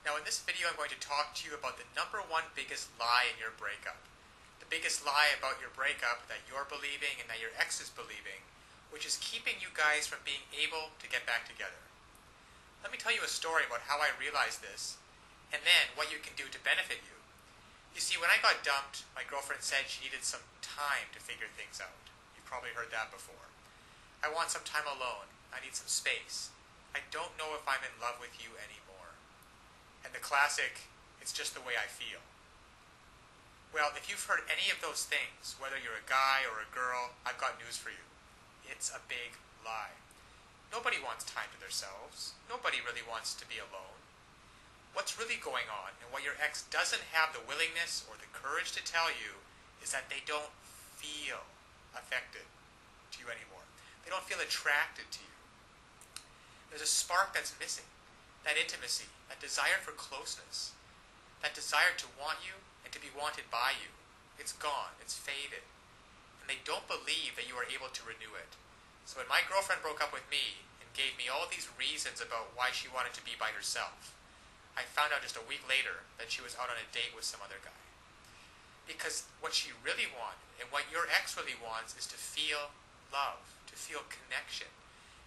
Now in this video I'm going to talk to you about the number one biggest lie in your breakup. The biggest lie about your breakup that you're believing and that your ex is believing, which is keeping you guys from being able to get back together. Let me tell you a story about how I realized this, and then what you can do to benefit you. You see, when I got dumped, my girlfriend said she needed some time to figure things out. You've probably heard that before. I want some time alone. I need some space. I don't know if I'm in love with you anymore. And the classic, it's just the way I feel. Well, if you've heard any of those things, whether you're a guy or a girl, I've got news for you. It's a big lie. Nobody wants time to themselves. Nobody really wants to be alone. What's really going on, and what your ex doesn't have the willingness or the courage to tell you, is that they don't feel affected to you anymore. They don't feel attracted to you. There's a spark that's missing. That intimacy, that desire for closeness, that desire to want you and to be wanted by you. It's gone. It's faded. And they don't believe that you are able to renew it. So when my girlfriend broke up with me and gave me all these reasons about why she wanted to be by herself, I found out just a week later that she was out on a date with some other guy. Because what she really wanted, and what your ex really wants, is to feel love, to feel connection,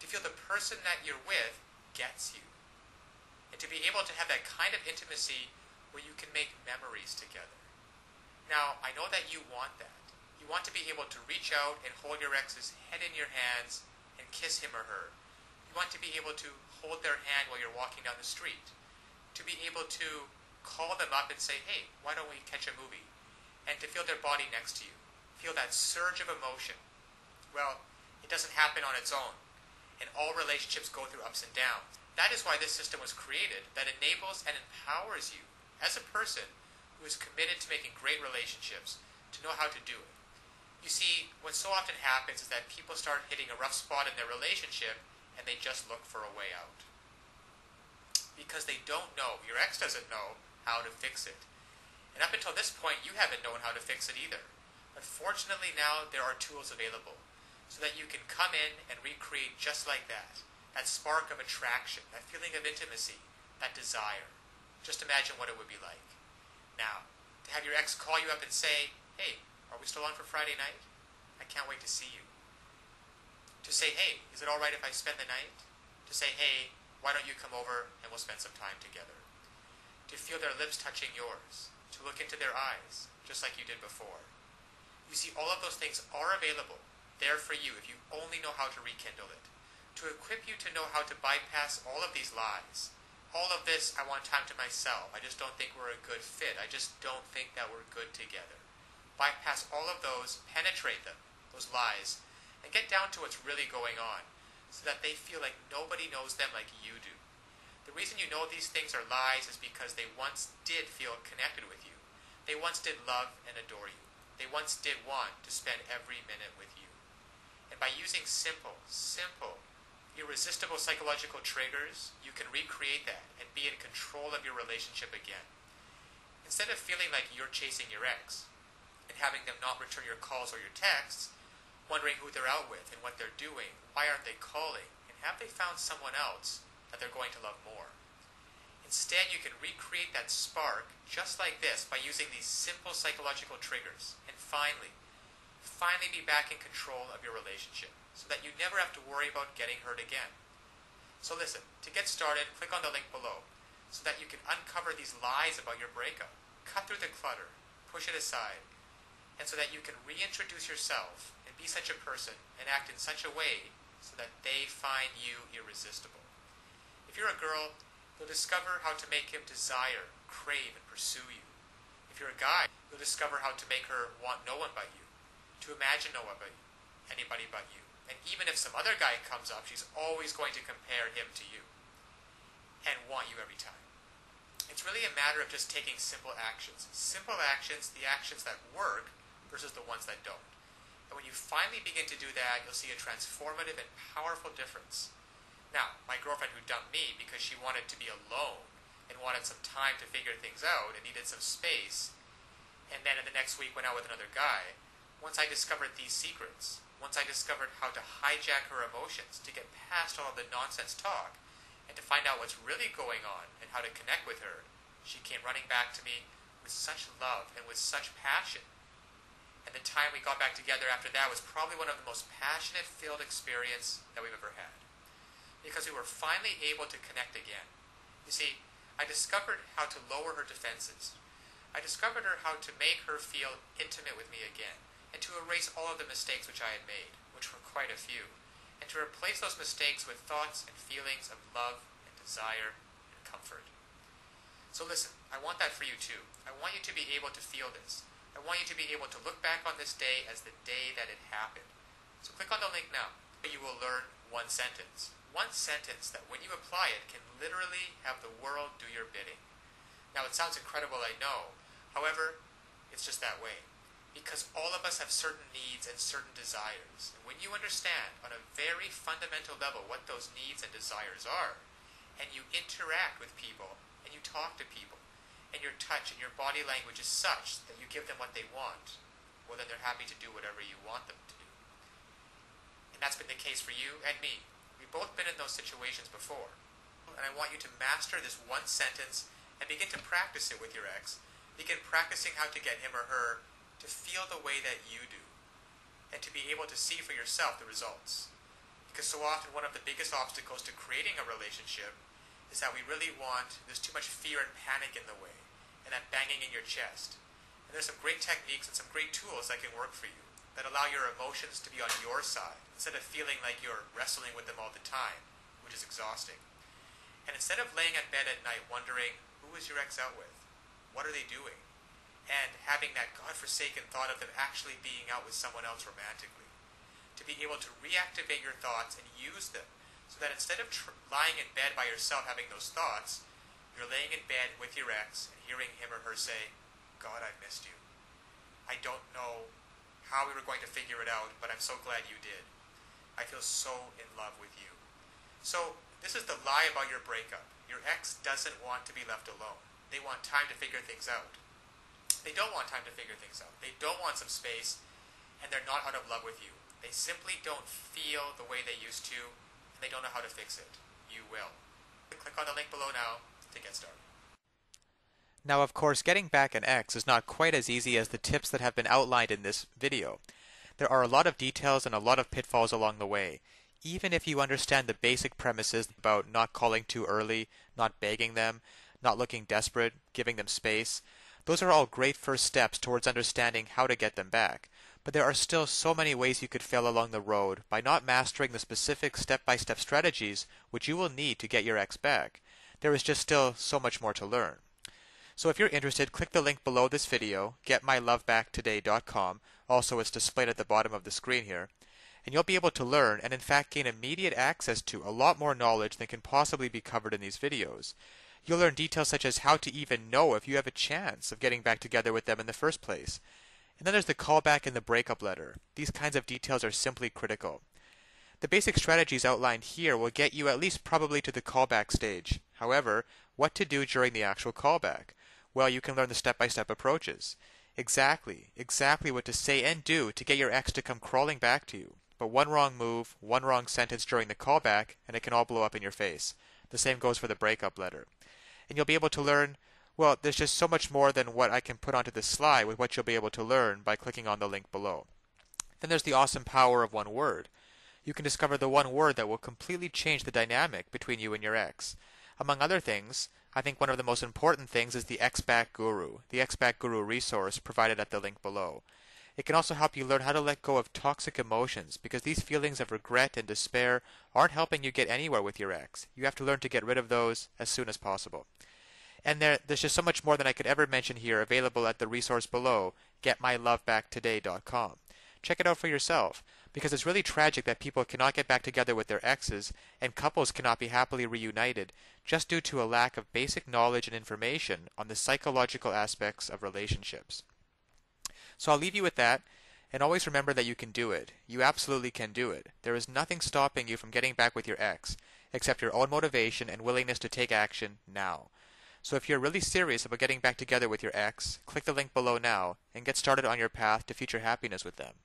to feel the person that you're with gets you. And to be able to have that kind of intimacy where you can make memories together. Now, I know that you want that. You want to be able to reach out and hold your ex's head in your hands and kiss him or her. You want to be able to hold their hand while you're walking down the street. To be able to call them up and say, hey, why don't we catch a movie? And to feel their body next to you. Feel that surge of emotion. Well, it doesn't happen on its own. And all relationships go through ups and downs. That is why this system was created, that enables and empowers you as a person who is committed to making great relationships to know how to do it. You see, what so often happens is that people start hitting a rough spot in their relationship and they just look for a way out. Because they don't know, your ex doesn't know how to fix it. And up until this point, you haven't known how to fix it either. But fortunately now, there are tools available so that you can come in and recreate just like that. That spark of attraction, that feeling of intimacy, that desire. Just imagine what it would be like. Now, to have your ex call you up and say, hey, are we still on for Friday night? I can't wait to see you. To say, hey, is it alright if I spend the night? To say, hey, why don't you come over and we'll spend some time together? To feel their lips touching yours. To look into their eyes, just like you did before. You see, all of those things are available, there for you if you only know how to rekindle it. To equip you to know how to bypass all of these lies. All of this, I want time to myself. I just don't think we're a good fit. I just don't think that we're good together. Bypass all of those, penetrate them, those lies, and get down to what's really going on, so that they feel like nobody knows them like you do. The reason you know these things are lies is because they once did feel connected with you. They once did love and adore you. They once did want to spend every minute with you. And by using simple, irresistible psychological triggers, you can recreate that and be in control of your relationship again. Instead of feeling like you're chasing your ex and having them not return your calls or your texts, wondering who they're out with and what they're doing, why aren't they calling, and have they found someone else that they're going to love more? Instead, you can recreate that spark just like this by using these simple psychological triggers and finally be back in control of your relationship so that you never have to worry about getting hurt again. So listen, to get started, click on the link below so that you can uncover these lies about your breakup, cut through the clutter, push it aside, and so that you can reintroduce yourself and be such a person and act in such a way so that they find you irresistible. If you're a girl, you'll discover how to make him desire, crave, and pursue you. If you're a guy, you'll discover how to make her want no one but you, to imagine no one but you, anybody but you. And even if some other guy comes up, she's always going to compare him to you and want you every time. It's really a matter of just taking simple actions. Simple actions, the actions that work versus the ones that don't. And when you finally begin to do that, you'll see a transformative and powerful difference. Now, my girlfriend who dumped me because she wanted to be alone and wanted some time to figure things out and needed some space, and then in the next week went out with another guy, once I discovered these secrets, once I discovered how to hijack her emotions to get past all of the nonsense talk, And to find out what's really going on and how to connect with her, she came running back to me with such love and with such passion. And the time we got back together after that was probably one of the most passionate filled experience that we've ever had. Because we were finally able to connect again. You see, I discovered how to lower her defenses. I discovered how to make her feel intimate with me again, and to erase all of the mistakes which I had made, which were quite a few, and to replace those mistakes with thoughts and feelings of love and desire and comfort. So listen, I want that for you too. I want you to be able to feel this. I want you to be able to look back on this day as the day that it happened. So click on the link now. You will learn one sentence. One sentence that when you apply it can literally have the world do your bidding. Now it sounds incredible, I know. However, it's just that way. Because all of us have certain needs and certain desires. And when you understand on a very fundamental level what those needs and desires are, and you interact with people, and you talk to people, and your touch and your body language is such that you give them what they want, well then they're happy to do whatever you want them to do. And that's been the case for you and me. We've both been in those situations before. And I want you to master this one sentence and begin to practice it with your ex. Begin practicing how to get him or her to feel the way that you do, and to be able to see for yourself the results. Because so often one of the biggest obstacles to creating a relationship is that we really want, there's too much fear and panic in the way, and that banging in your chest. And there's some great techniques and some great tools that can work for you, that allow your emotions to be on your side, instead of feeling like you're wrestling with them all the time, which is exhausting. And instead of laying in bed at night wondering, who is your ex out with? What are they doing? And having that godforsaken thought of them actually being out with someone else romantically. To be able to reactivate your thoughts and use them, so that instead of lying in bed by yourself having those thoughts, you're laying in bed with your ex and hearing him or her say, God, I missed you. I don't know how we were going to figure it out, but I'm so glad you did. I feel so in love with you. So this is the lie about your breakup. Your ex doesn't want to be left alone. They want time to figure things out. They don't want time to figure things out. They don't want some space, and they're not out of love with you. They simply don't feel the way they used to, and they don't know how to fix it. You will. Click on the link below now to get started. Now, of course, getting back an ex is not quite as easy as the tips that have been outlined in this video. There are a lot of details and a lot of pitfalls along the way. Even if you understand the basic premises about not calling too early, not begging them, not looking desperate, giving them space, those are all great first steps towards understanding how to get them back. But there are still so many ways you could fail along the road by not mastering the specific step-by-step strategies which you will need to get your ex back. There is just still so much more to learn. So if you're interested, click the link below this video, getmylovebacktoday.com. Also, it's displayed at the bottom of the screen here. And you'll be able to learn and in fact gain immediate access to a lot more knowledge than can possibly be covered in these videos. You'll learn details such as how to even know if you have a chance of getting back together with them in the first place. And then there's the callback and the breakup letter. These kinds of details are simply critical. The basic strategies outlined here will get you at least probably to the callback stage. However, what to do during the actual callback? Well, you can learn the step-by-step approaches. Exactly what to say and do to get your ex to come crawling back to you. But one wrong move, one wrong sentence during the callback, and it can all blow up in your face. The same goes for the breakup letter. And you'll be able to learn, well, there's just so much more than what I can put onto this slide with what you'll be able to learn by clicking on the link below. Then there's the awesome power of one word. You can discover the one word that will completely change the dynamic between you and your ex. Among other things, I think one of the most important things is the Ex-Back Guru, the Ex-Back Guru resource provided at the link below. It can also help you learn how to let go of toxic emotions, because these feelings of regret and despair aren't helping you get anywhere with your ex. You have to learn to get rid of those as soon as possible. And there's just so much more than I could ever mention here available at the resource below, getmylovebacktoday.com. Check it out for yourself, because it's really tragic that people cannot get back together with their exes, and couples cannot be happily reunited just due to a lack of basic knowledge and information on the psychological aspects of relationships. So I'll leave you with that, and always remember that you can do it. You absolutely can do it. There is nothing stopping you from getting back with your ex, except your own motivation and willingness to take action now. So if you're really serious about getting back together with your ex, click the link below now and get started on your path to future happiness with them.